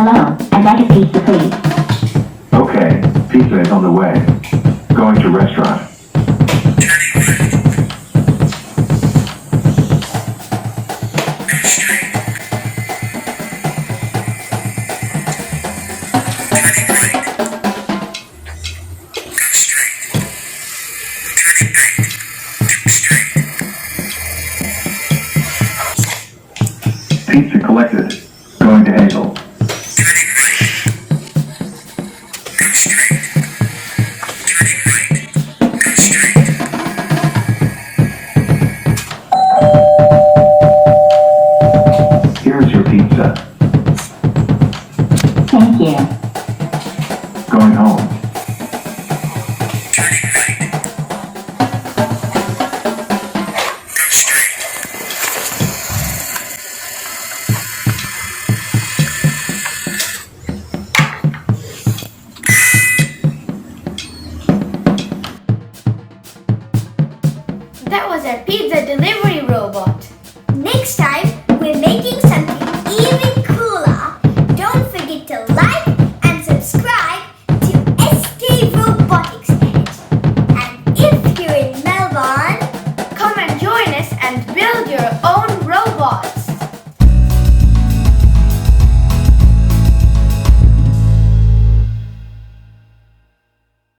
Hello, I'd like a pizza, please. Okay, pizza is on the way. Going to restaurant. Pizza collected. Going to Hazel. Here's your pizza. Thank you. Going home. That was a pizza delivery robot. Next time,